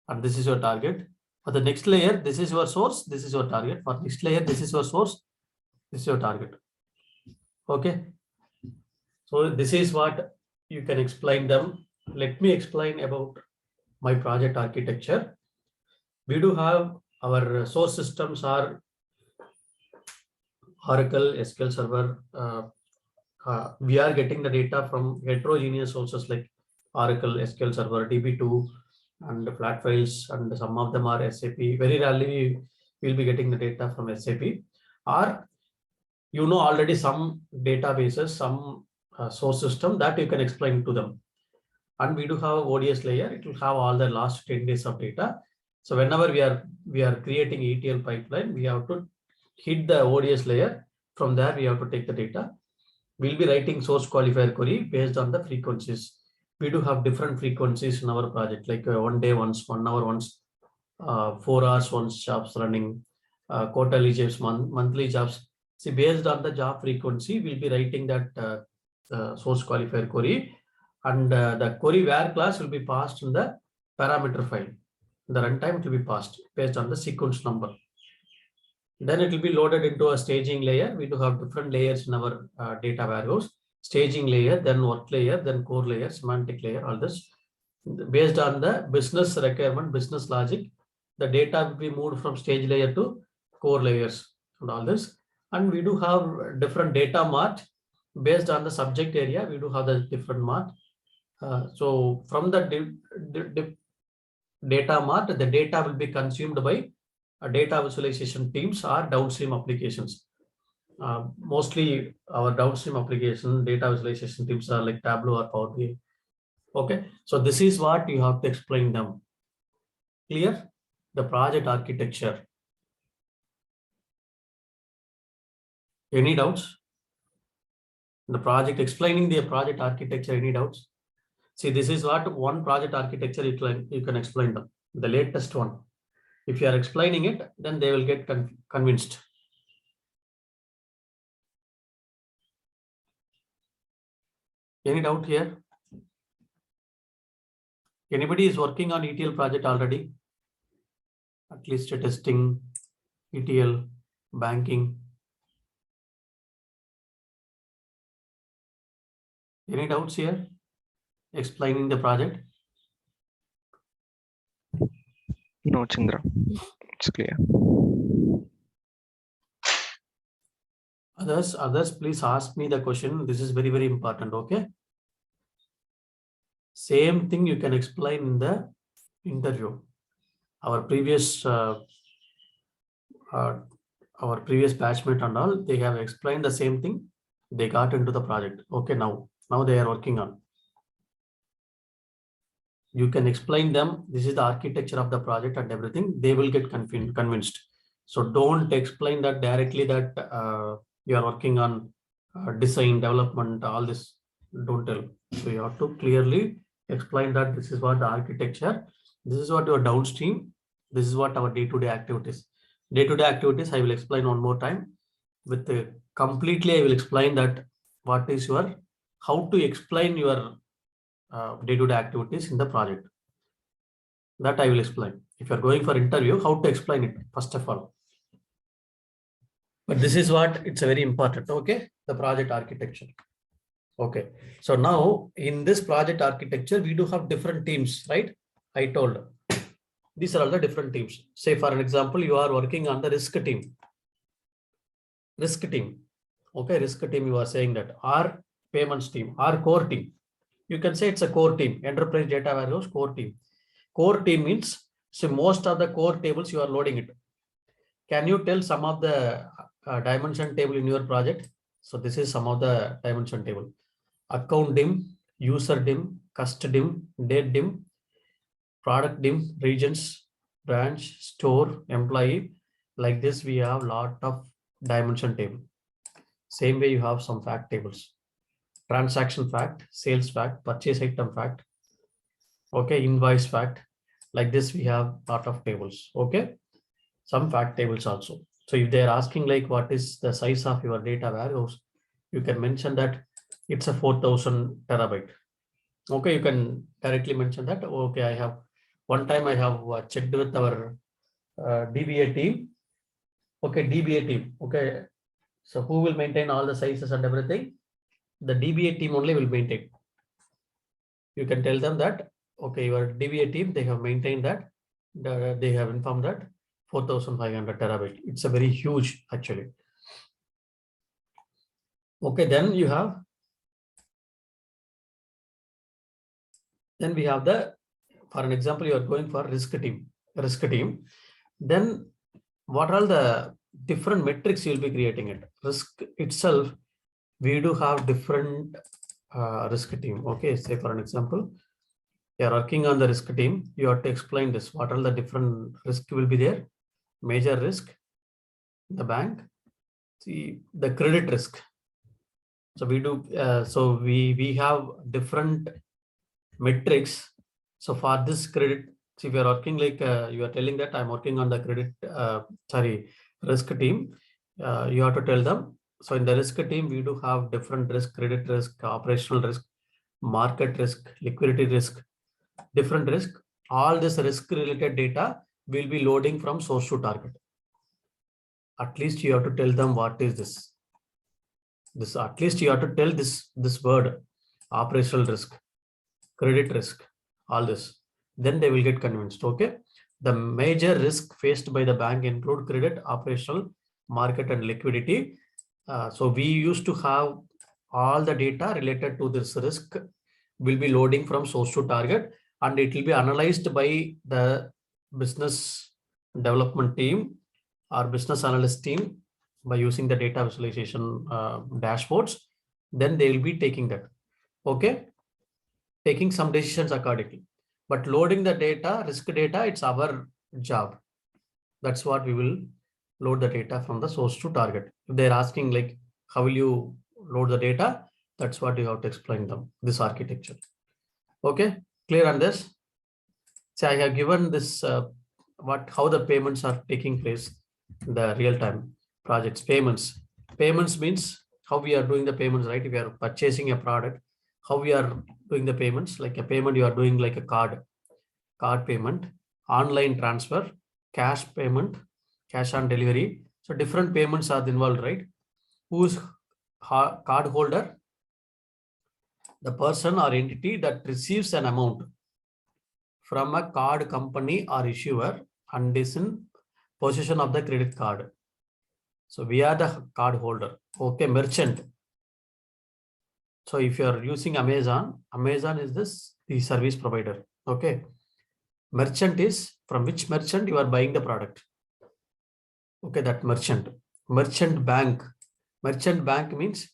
and this is your target. For the next layer, this is your source, this is your target. For next layer, this is your source, this is your target. Okay. So this is what you can explain them. Let me explain about my project architecture. We do have our source systems are Oracle, SQL Server. We are getting the data from heterogeneous sources like Oracle, SQL Server, DB2, and flat files, and some of them are SAP. Very rarely we will be getting the data from SAP, or you know already some databases, some source system that you can explain to them. And we do have ODS layer. It will have all the last 10 days of data. So whenever we are creating ETL pipeline, we have to hit the ODS layer. From there, we have to take the data. We'll be writing source qualifier query based on the frequencies. We do have different frequencies in our project, like 1 day once, 1 hour once, 4 hours once jobs running, quarterly jobs, monthly jobs. See, based on the job frequency, we'll be writing that source qualifier query, and the query where class will be passed in the parameter file. The runtime will be passed based on the sequence number. Then it will be loaded into a staging layer. We do have different layers in our data warehouse. Staging layer, then work layer, then core layer, semantic layer, all this. Based on the business requirement, business logic, the data will be moved from stage layer to core layers and all this. And we do have different data mart. Based on the subject area, we do have the different mart. So from the data mart, the data will be consumed by data visualization teams or downstream applications. Mostly our downstream application data visualization teams are like Tableau or Power BI. Okay, so this is what you have to explain them. Clear? The project architecture. Any doubts? The project, explaining the project architecture, any doubts? See, this is what one project architecture you can explain them. The latest one. If you are explaining it, then they will get convinced. Any doubt here? Anybody is working on ETL project already? At least testing, ETL, banking. Any doubts here? Explaining the project? No, Chandra, it's clear. Others, please ask me the question. This is very, very important. Okay. Same thing you can explain in the interview. Our previous batchmate and all, they have explained the same thing. They got into the project. Okay, now they are working on. You can explain them. This is the architecture of the project and everything. They will get convinced. So don't explain that directly that you are working on design, development, all this. Don't tell. So you have to clearly explain that this is what the architecture, this is what your downstream, this is what our day-to-day activities. Day-to-day activities, I will explain one more time. With completely, I will explain that what is your, how to explain your day-to-day activities in the project. That I will explain. If you are going for interview, how to explain it, first of all. But this is what it's very important. Okay, the project architecture. Okay, so now in this project architecture, we do have different teams, right? I told these are all the different teams. Say for an example, you are working on the risk team. Okay, risk team, you are saying that, our payments team, our core team. You can say it's a core team, enterprise data warehouse core team. Core team means, so most of the core tables you are loading it. Can you tell some of the dimension table in your project? So this is some of the dimension table. Account dim, user dim, cust dim, date dim, product dim, regions, branch, store, employee. Like this, we have a lot of dimension table. Same way you have some fact tables. Transaction fact, sales fact, purchase item fact. Okay, invoice fact. Like this, we have a lot of tables. Okay, some fact tables also. So if they're asking like what is the size of your data warehouse, you can mention that it's a 4,000 terabyte. Okay, you can directly mention that. Okay, I have one time I have checked with our DBA team. Okay, DBA team. Okay, so who will maintain all the sizes and everything? The DBA team only will maintain. You can tell them that, okay, your DBA team, they have maintained that, they have informed that 4,500 terabyte. It's a very huge actually. Okay, then we have the, for an example, you are going for risk team. Then what are the different metrics you will be creating it? Risk itself, we do have different risk team. Okay, say for an example, you are working on the risk team, you have to explain this. What are the different risk will be there? Major risk, the bank, see the credit risk. So we do, so we have different metrics. So for this credit, see, we are working like you are telling that I'm working on the credit, risk team. You have to tell them. So in the risk team, we do have different risk: credit risk, operational risk, market risk, liquidity risk, different risk. All this risk related data will be loading from source to target. At least you have to tell them what is this. At least you have to tell this word: operational risk, credit risk, all this. Then they will get convinced. Okay, the major risk faced by the bank include credit, operational, market, and liquidity. So we used to have all the data related to this risk will be loading from source to target, and it will be analyzed by the business development team or business analyst team by using the data visualization dashboards. Then they will be taking that. Okay, taking some decisions accordingly. But loading the data, risk data, it's our job. That's what we will load the data from the source to target. If they're asking like, how will you load the data? That's what you have to explain them, this architecture. Okay, clear on this? So I have given this, how the payments are taking place, the real-time projects, payments. Payments means how we are doing the payments, right? If we are purchasing a product, how we are doing the payments, like a payment you are doing like a card payment, online transfer, cash payment, cash on delivery. So different payments are involved, right? Who's card holder? The person or entity that receives an amount from a card company or issuer and is in possession of the credit card. So we are the card holder. Okay, merchant. So if you are using Amazon, Amazon is the service provider. Okay. Merchant is from which merchant you are buying the product. Okay, that merchant. Merchant bank. Merchant bank means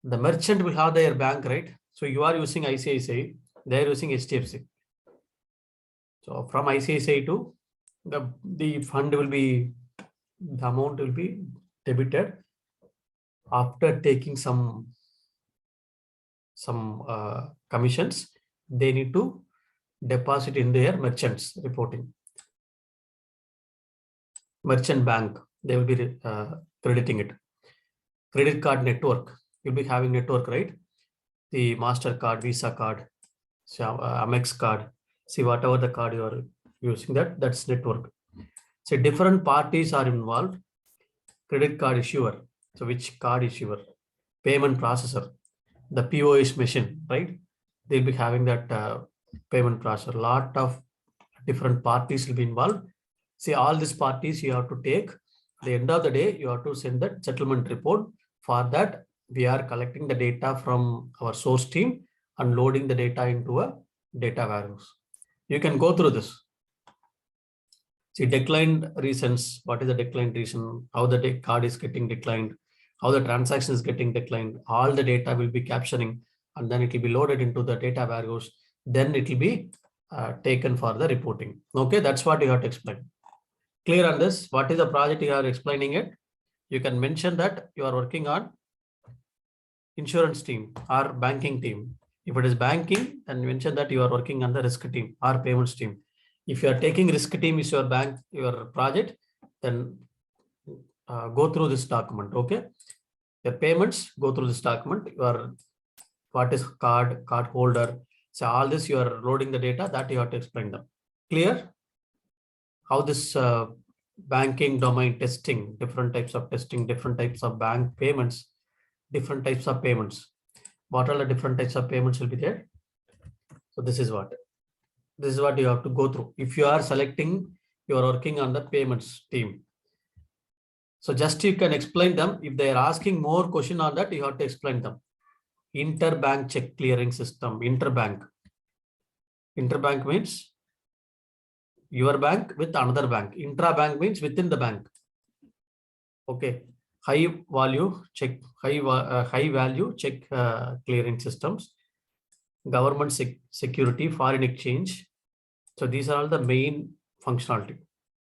the merchant will have their bank, right? So you are using ICICI, they are using HDFC. So from ICICI to the fund will be, the amount will be debited after taking some commissions. They need to deposit in their merchants reporting. Merchant bank, they will be crediting it. Credit card network, you'll be having network, right? The MasterCard, Visa card, Amex card. See, whatever the card you are using, that's network. So different parties are involved. Credit card issuer, so which card issuer? Payment processor, the POS machine, right? They'll be having that payment processor. Lot of different parties will be involved. See, all these parties you have to take. At the end of the day, you have to send that settlement report. For that, we are collecting the data from our source team and loading the data into a data warehouse. You can go through this. See, declined reasons. What is the declined reason? How the card is getting declined? How the transaction is getting declined? All the data will be capturing, and then it will be loaded into the data warehouse. Then it will be taken for the reporting. Okay, that's what you have to explain. Clear on this? What is the project you are explaining it? You can mention that you are working on insurance team or banking team. If it is banking, then mention that you are working on the risk team or payments team. If you are taking risk team is your project, then go through this document. Okay, your payments, go through this document. What is card holder. So all this you are loading the data that you have to explain them. Clear? How this banking domain testing, different types of testing, different types of bank payments, different types of payments. What are the different types of payments will be there? So this is what you have to go through. If you are selecting, you are working on the payments team. So just you can explain them. If they are asking more question on that, you have to explain them. Interbank check clearing system, interbank. Interbank means your bank with another bank. Intra-bank means within the bank. Okay. High value check clearing systems. Government security, foreign exchange. So these are all the main functionality.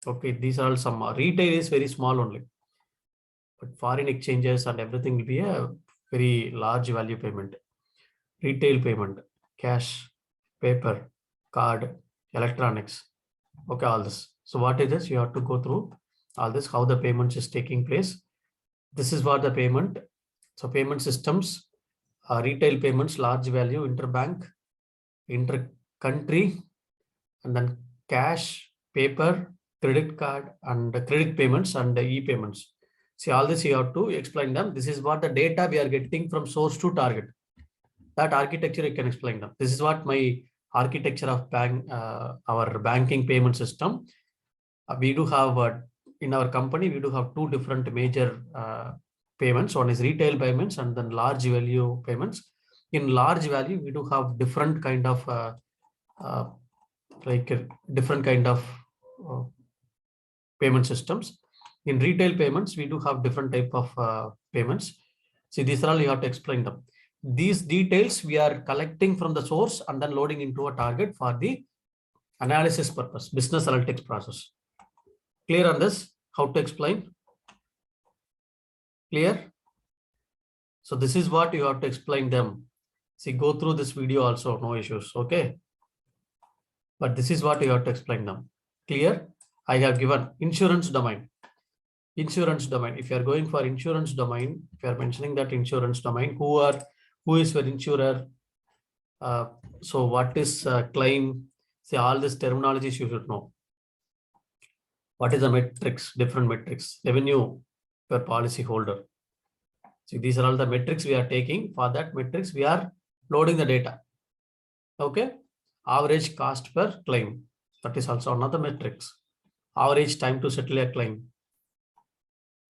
Okay, these are all some retail is very small only, but foreign exchanges and everything will be a very large value payment. Retail payment, cash, paper, card, electronics. Okay, all this. So what is this? You have to go through all this, how the payment is taking place. This is what the payment. So payment systems, retail payments, large value, interbank, inter-country, and then cash, paper, credit card, and credit payments and e-payments. See, all this you have to explain them. This is what the data we are getting from source to target. That architecture you can explain them. This is what my architecture of our banking payment system. We do have in our company, we do have two different major payments. One is retail payments and then large value payments. In large value, we do have different kind of different kind of payment systems. In retail payments, we do have different type of payments. See, these are all you have to explain them. These details we are collecting from the source and then loading into a target for the analysis purpose, business analytics process. Clear on this? How to explain? Clear? So this is what you have to explain them. See, go through this video also, no issues, okay? But this is what you have to explain them. Clear? I have given insurance domain. Insurance domain. If you are going for insurance domain, if you are mentioning that insurance domain, who is your insurer? So what is claim? See, all these terminologies you should know. What is the metrics? Different metrics. Revenue per policy holder. See, these are all the metrics we are taking. For that metrics, we are loading the data. Okay. Average cost per claim. That is also another metrics. Average time to settle a claim.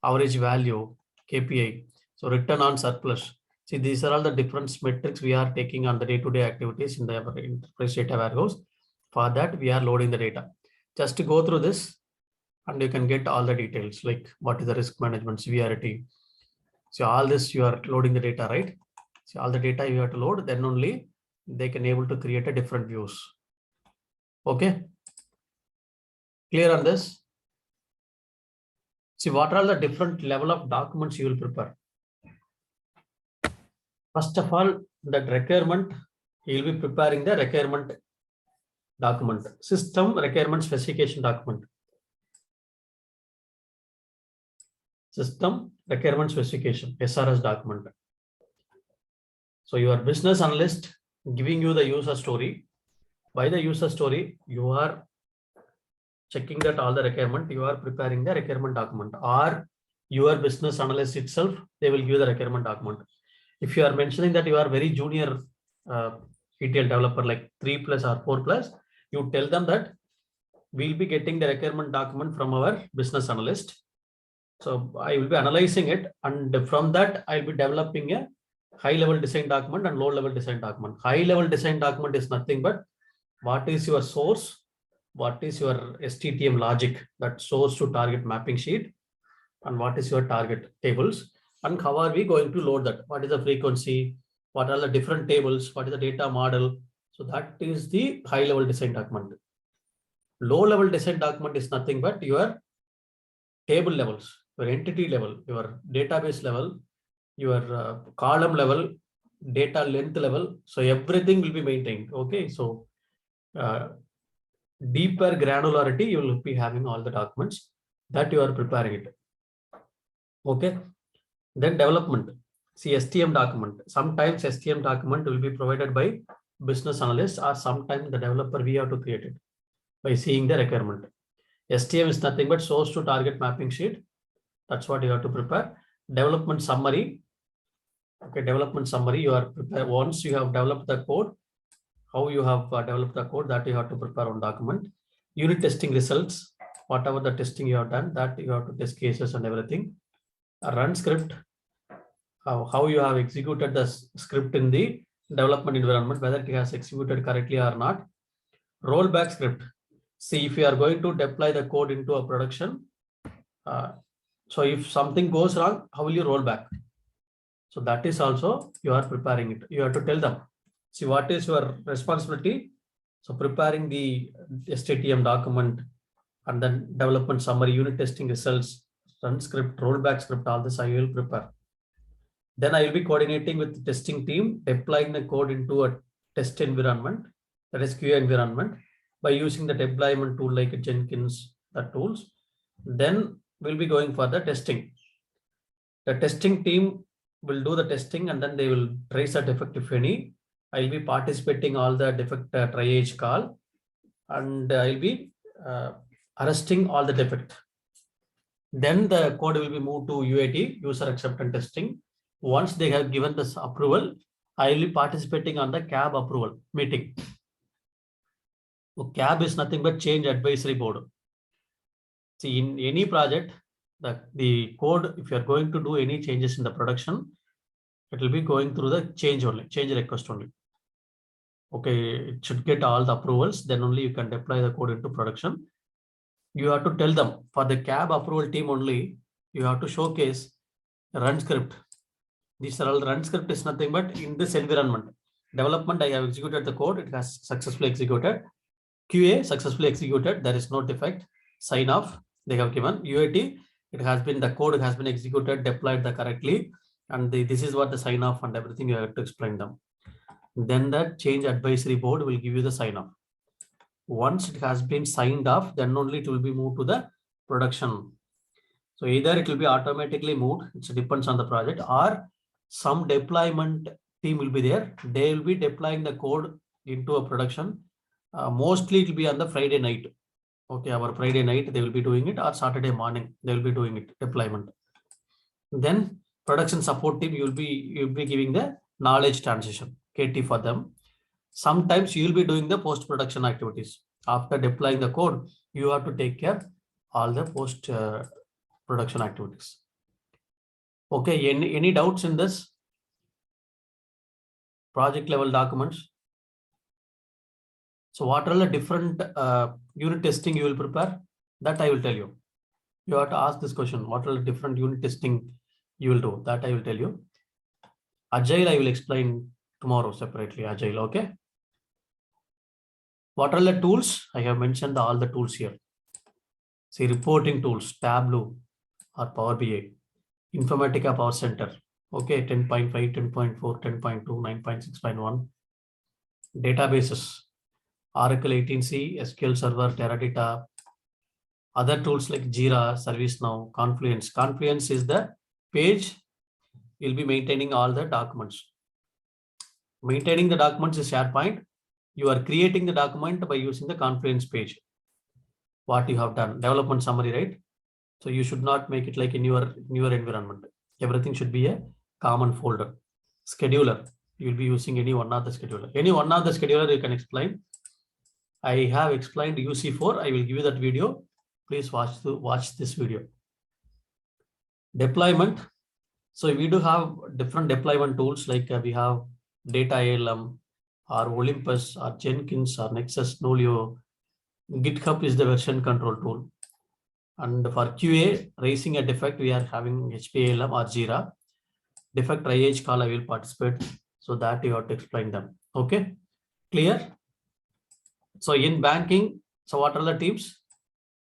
Average value, KPI. So return on surplus. See, these are all the different metrics we are taking on the day-to-day activities in the enterprise data warehouse. For that, we are loading the data. Just to go through this, and you can get all the details, like what is the risk management, severity. So all this you are loading the data, right? So all the data you have to load, then only they can able to create a different views. Okay. Clear on this? See, what are the different level of documents you will prepare? First of all, that requirement, you will be preparing the requirement document, system requirement specification document. System requirement specification, SRS document. So your business analyst giving you the user story. By the user story, you are checking that all the requirement, you are preparing the requirement document, or your business analyst itself, they will give the requirement document. If you are mentioning that you are very junior ETL developer, like 3+ or 4+, you tell them that we'll be getting the requirement document from our business analyst. So I will be analyzing it, and from that I'll be developing a high-level design document and low-level design document. High-level design document is nothing but what is your source, what is your STTM logic, that source to target mapping sheet, and what is your target tables, and how are we going to load that? What is the frequency? What are the different tables? What is the data model? So that is the high-level design document. Low-level design document is nothing but your table levels, your entity level, your database level, your column level, data length level. So everything will be maintained. Okay. So deeper granularity, you will be having all the documents that you are preparing it. Okay. Then development. See, STM document. Sometimes STM document will be provided by business analyst, or sometimes the developer we have to create it by seeing the requirement. STM is nothing but source to target mapping sheet. That's what you have to prepare. Development summary. Okay, development summary. You are prepared once you have developed the code, how you have developed the code, that you have to prepare on document. Unit testing results, whatever the testing you have done, that you have to test cases and everything. A run script, how you have executed the script in the development environment, whether it has executed correctly or not. Rollback script. See, if you are going to deploy the code into a production, so if something goes wrong, how will you roll back? So that is also you are preparing it. You have to tell them. See, what is your responsibility? So preparing the STTM document, and then development summary, unit testing results, run script, rollback script, all this I will prepare. Then I will be coordinating with the testing team, deploying the code into a test environment, that is QA environment, by using the deployment tool like Jenkins, the tools. Then we'll be going for the testing. The testing team will do the testing, and then they will trace a defect if any. I'll be participating all the defect triage call, and I'll be arresting all the defect. Then the code will be moved to UAT, user acceptance testing. Once they have given this approval, I will be participating on the CAB approval meeting. So CAB is nothing but change advisory board. See, in any project, the code, if you are going to do any changes in the production, it will be going through the change request only. Okay, it should get all the approvals, then only you can deploy the code into production. You have to tell them, for the CAB approval team only, you have to showcase run script. These are all run script is nothing but in this environment. Development, I have executed the code, it has successfully executed. QA successfully executed. There is no defect. Sign off. They have given UAT. It has been, the code has been executed, deployed correctly, and this is what the sign off and everything you have to explain them. Then the change advisory board will give you the sign off. Once it has been signed off, then only it will be moved to the production. So either it will be automatically moved, it depends on the project, or some deployment team will be there. They will be deploying the code into a production. Mostly it will be on the Friday night. Okay, our Friday night they will be doing it, or Saturday morning they will be doing it, deployment. Then production support team, you'll be giving the knowledge transition, KT for them. Sometimes you will be doing the post-production activities. After deploying the code, you have to take care all the post-production activities. Okay, any doubts in this? Project level documents. So what are the different unit testing you will prepare? That I will tell you. You have to ask this question. What are the different unit testing you will do? That I will tell you. Agile I will explain tomorrow separately. Agile, okay? What are the tools? I have mentioned all the tools here. See, reporting tools, Tableau or Power BI, Informatica Power Center, okay, 10.5, 10.4, 10.2, 9.6.1. Databases, Oracle 18c, SQL Server, Teradata. Other tools like Jira, ServiceNow, Confluence. Confluence is the page you'll be maintaining all the documents. Maintaining the documents is SharePoint. You are creating the document by using the Confluence page. What you have done, development summary, right? So you should not make it like in your environment. Everything should be a common folder. Scheduler, you'll be using any one of the scheduler. Any one of the scheduler you can explain. I have explained UC4. I will give you that video. Please watch this video. Deployment. So we do have different deployment tools, like we have Data ALM or Olympus or Jenkins or Nexus, Nolio. GitHub is the version control tool. And for QA, raising a defect, we are having HPALM or Jira. Defect triage call, I will participate. So that you have to explain them. Okay, clear? So in banking, so what are the teams?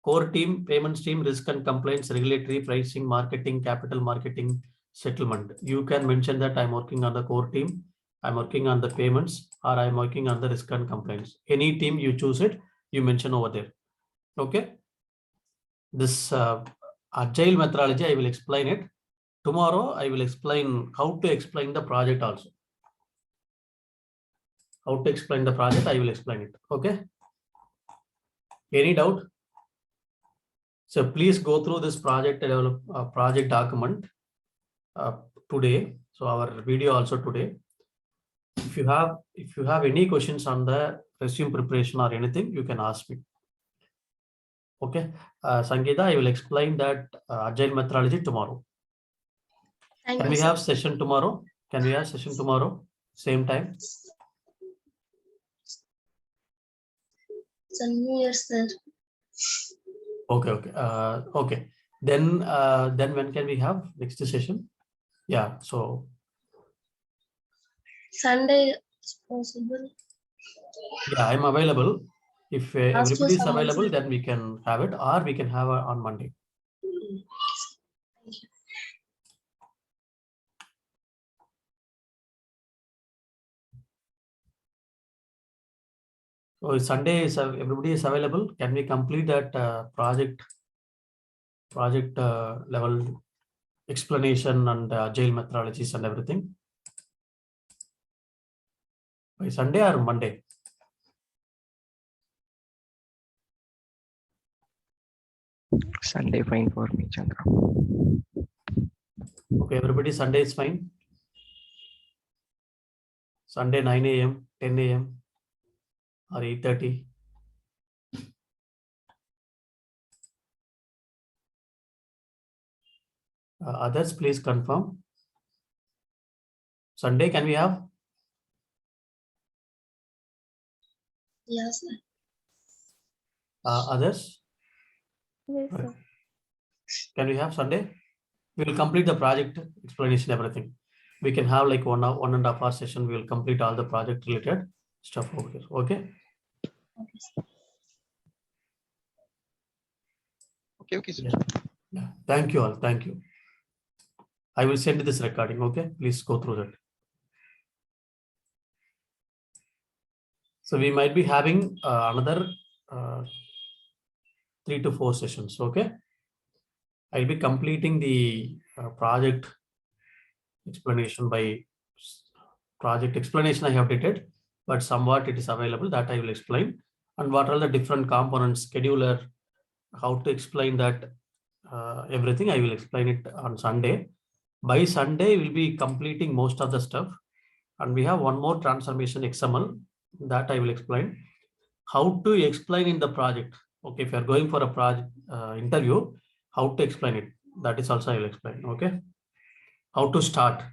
Core team, payments team, risk and compliance, regulatory, pricing, marketing, capital marketing, settlement. You can mention that I'm working on the core team, I'm working on the payments, or I'm working on the risk and compliance. Any team you choose it, you mention over there. Okay. This agile methodology, I will explain it. Tomorrow, I will explain how to explain the project also. How to explain the project, I will explain it. Okay. Any doubt? So please go through this project document today. So our video also today. If you have any questions on the resume preparation or anything, you can ask me. Okay, Sangeeta, I will explain that agile methodology tomorrow. Can we have session tomorrow? Can we have session tomorrow? Same time? Yes, sir. Okay, okay. Okay. Then when can we have next session? Yeah, so Sunday is possible. yeah, I'm available. If Ask for everybody is someone, available, sir. then we can have it, or we can have it on Monday. Thank you. So Sunday is everybody is available. Can we complete that project level explanation and agile methodologies and everything by Sunday or Monday? Sunday fine for me, Chandra. Okay, everybody, Sunday is fine. Sunday 9 a.m., 10 a.m. or 8:30. Others, please confirm. Sunday, can we have? Yes, sir. Others? Yes, sir. Can we have Sunday? We will complete the project explanation, everything. We can have like 1.5 hour session. We will complete all the project related stuff over here. Okay. Okay, sir. Okay, sir. Yeah. Thank you all. Thank you. I will send this recording. Okay, please go through that. So we might be having another 3 to 4 sessions. Okay, I'll be completing the project explanation by project explanation I have did, but somewhat it is available that I will explain. And what are the different components, scheduler, how to explain that, everything I will explain it on Sunday. By Sunday, we'll be completing most of the stuff. And we have one more transformation XML that I will explain. How to explain in the project. Okay, if you're going for a project interview, how to explain it. That is also I will explain. Okay. How to start.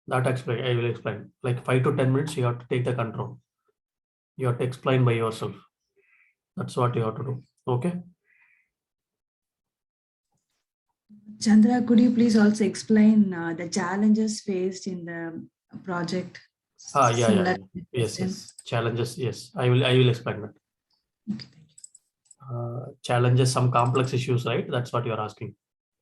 That I will explain. Like 5 to 10 minutes, you have to take the control. You have to explain by yourself. That's what you have to do. Okay. Chandra, could you please also explain the challenges faced in the project? Yeah. Yes. Challenges. Yes, I will explain that. Okay, thank you. Challenges, some complex issues, right? That's what you're asking.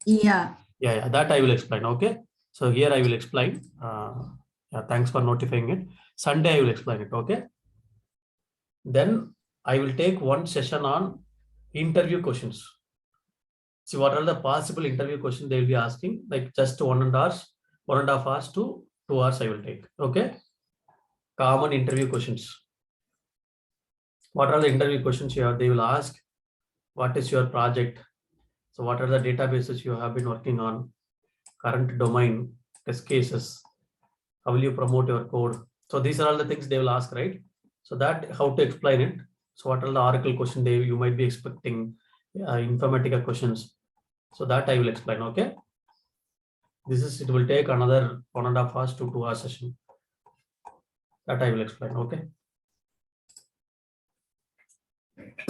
Yeah. Yeah. That I will explain. Okay. So here I will explain. Yeah, thanks for notifying it. Sunday I will explain it. Okay. Then I will take one session on interview questions. See what are the possible interview questions they will be asking, like just 1.5 hours to 2 hours I will take. Okay. Common interview questions. What are the interview questions here? They will ask, what is your project? So what are the databases you have been working on? Current domain, test cases, how will you promote your code? So these are all the things they will ask, right? So that how to explain it. So what are the Oracle questions you might be expecting, Informatica questions. So that I will explain. Okay. It will take another 1.5 hours to 2 hours session. That I will explain. Okay.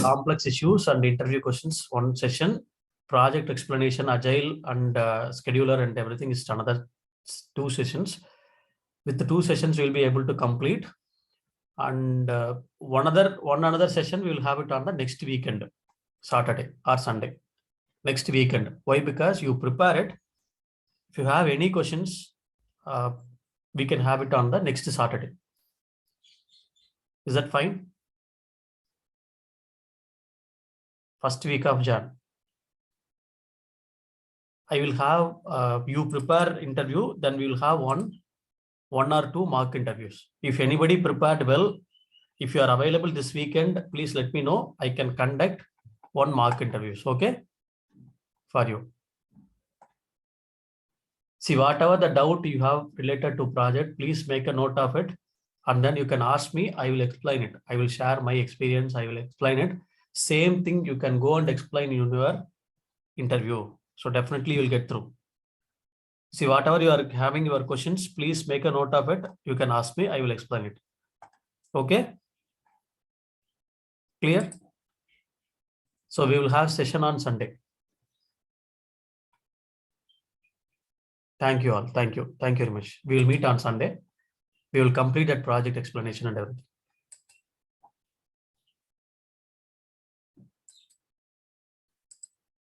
Complex issues and interview questions, one session. Project explanation, agile and scheduler and everything is another 2 sessions. With the 2 sessions, we will be able to complete. And one another session, we will have it on the next weekend, Saturday or Sunday. Next weekend. Why? Because you prepare it. If you have any questions, we can have it on the next Saturday. Is that fine? First week of Jan. I will have you prepare interview, then we will have one or two mock interviews. If anybody prepared well, if you are available this weekend, please let me know. I can conduct one mock interviews. Okay, for you. See, whatever the doubt you have related to project, please make a note of it. And then you can ask me, I will explain it. I will share my experience. I will explain it. Same thing you can go and explain in your interview. So definitely you'll get through. See, whatever you are having your questions, please make a note of it. You can ask me, I will explain it. Okay. Clear? So we will have session on Sunday. Thank you all. Thank you. Thank you very much. We will meet on Sunday. We will complete that project explanation and everything.